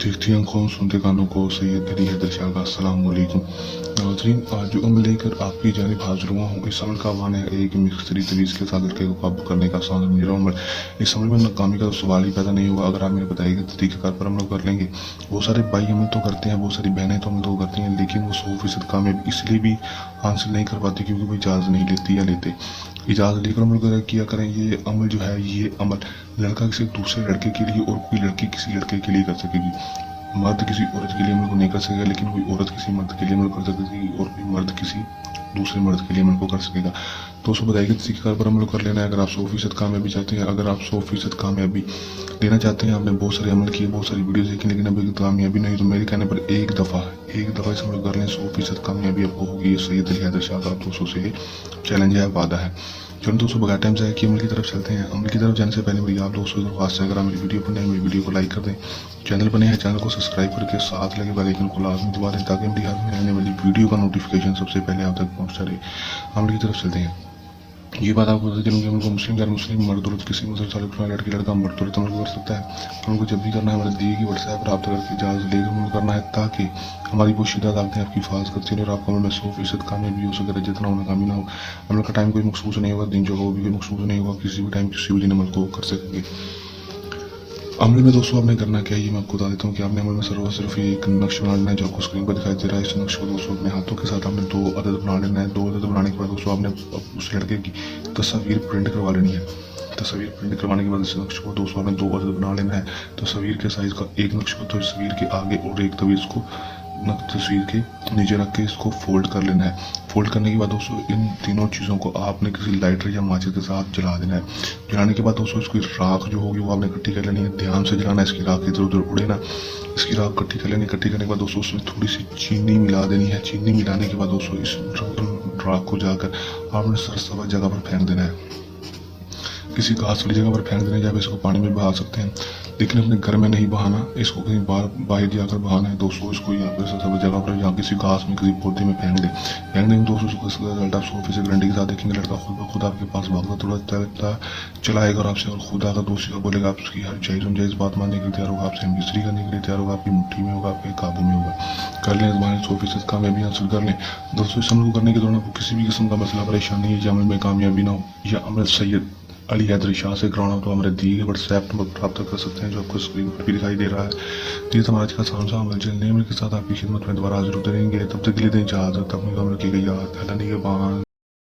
देखती आंखों सुनते कानों को सैयद अली हैदर शाह का अस्सलाम वालेकुम। नाज़रीन, आज जो अमल लेकर आपकी जानिब हाजिर हुआ हूँ, इस अमल का आह्वान है एक मिस्त्री तवीज़ के साथ लड़के को काबू करने का आसान मुजरा अमल। इस अमल में नाकामी का तो सवाल ही पैदा नहीं होगा अगर आप मेरे बताए गए तरीक़ेकार पर अमल कर लेंगे। बहुत सारे भाई अमल तो करते हैं, बहुत सारी बहनें तो अमल तो करती हैं, लेकिन वो 100% कामयाबी इसलिए भी हासिल नहीं कर पाती क्योंकि वो इजाज़त नहीं लेती या लेते। इजाज़त लेकर अमल किया करें। ये अमल जो है, ये अमल लड़का किसी दूसरे लड़के के लिए और कोई लड़की किसी लड़के के लिए कर सकेगी। मर्द किसी औरत के लिए अमल को नहीं कर सकेगा, लेकिन कोई औरत किसी मर्द के लिए अमल कर सकेगी और कोई मर्द किसी दूसरे मर्द के लिए अमल को कर सकेगा। तो उसको बताइए कि तरीक़ेकार पर अमल कर लेना है अगर आप 100% कामयाबी चाहते हैं। अगर आप 100% कामयाबी लेना चाहते हैं, आपने बहुत सारे अमल किए, बहुत सारी वीडियो देखी, लेकिन अभी कामयाबी नहीं, तो मेरे कहने पर एक दफ़ा इस अमल कर लें, 100% कामयाबी आपको होगी। ये सैयद अली हैदर शाह का आप दोस्तों से चैलेंज है, वादा है। चलो दोस्तों, बगैर टाइम से कि अमल की तरफ चलते हैं। अमल की तरफ जाने से पहले मेरी आप दोस्तों से दरख्वास्त है, अगर आप मेरी वीडियो पर नए, मेरी वीडियो को लाइक कर दें, चैनल पर नए हैं चैनल को सब्सक्राइब करके साथ लगे बेल आइकन को लाजमी दबा दें ताकि मेरी हर आने वाली वीडियो का नोटिफिकेशन सबसे पहले आप तक पहुँचता रहे। अमल की तरफ चलते हैं। ये बात आपको पता चलूँगी, अमल को मुस्लिम गैर मुस्लिम मर्द औरत किसी मजहब ताल्लुक रखने वाला लड़की लड़का मर्द औरत अमल कर सकता है। अमल को जब भी करना है हमारे दिए की व्हाट्सएप पर रब्ता करके इजाज़त लेकर अमल करना है, ताकि हमारी पोशीदा अदालतें आपकी हिफाजत करती हैं और आपका अमल में 100% कामयाबी हो सके, जितना हो नाकामी ना हो। अमल का टाइम कोई मखसूस नहीं होगा, दिन जो होगा वो भी कोई मखसूस नहीं होगा, किसी भी टाइम किसी भी दिन अमल को कर सकेंगे। अमल में दोस्तों आपने करना क्या है, ये मैं आपको बता देता हूँ कि आपने अमल में सिर्फ एक नक्श बना लेना है जो आपको स्क्रीन पर दिखाई दे रहा है। इस नक्श को दोस्तों अपने हाथों के साथ आपने 2 अदद बना लेना है। 2 अदद बनाने के बाद दोस्तों आपने उस लड़के की तस्वीर प्रिंट करवा लेनी है। तस्वीर प्रिंट करवाने के बाद इस नक्श को दोस्तों आपने 2 अदद बना लेना है। तस्वीर के साइज़ का एक नक्श को तस्वीर के आगे और एक तस्वीर को तस्वीर के नीचे रख के इसको फोल्ड कर लेना है। फोल्ड करने के बाद दोस्तों इन तीनों चीज़ों को आपने किसी लाइटर या माचिस के साथ जला देना है। जलाने के बाद दोस्तों इसकी राख जो होगी वो आपने इकट्ठी कर लेनी है। ध्यान से जलाना है, इसकी राख इधर उधर उड़े ना। इसकी राख इकट्ठी कर लेनी। इकट्ठी करने के बाद दोस्तों उसमें थोड़ी सी चीनी मिला देनी है। चीनी मिलाने के बाद दोस्तों इस राख को जाकर आपने सरसब्ज़ जगह पर फेंक देना है। किसी घास वाली जगह पर फेंक देना है, या फिर इसको पानी में बहा सकते हैं, लेकिन अपने घर में नहीं बहाना, इसको कहीं बाहर जाकर बहाना है दोस्तों। इसको यहाँ पर सब जगह पर या किसी घास में किसी पौधे में फेंक देंगे दोस्तों। उसका रिजल्ट आप 100% गारंटी के साथ देखेंगे। लड़का खुद ब खुद आपके पास भागता थोड़ा चलाएगा और आपसे और खुद आकर दोस्ती का बोलेगा, आप उसकी हर जायज़ बात मानने के लिए तैयार होगा, आपसे मिस्त्री करने के लिए तैयार होगा, आपकी मुट्ठी में होगा, आपके काबू में होगा। कर लें, इस 100% कामयाबी हासिल कर लें दोस्तों। इस अमल को करने के दौरान आपको किसी भी किस्म का मसला परेशानी है या अमल में कामयाबी ना हो, या अमल सैयद अली हैदर शाह से कराना, तो हमारे दिए गए व्हाट्सएप नंबर पर रब्ता कर सकते हैं जो आपको स्क्रीन पर भी दिखाई दे रहा है। तो ये हमारा आज का आसान सा अमल। जल्द के साथ आपकी खिदमत में दोबारा हाजिर होते रहेंगे। तब तक के लिए दें इजाज़त। अपनी अमल की गई याद अल्लाह निगहबान।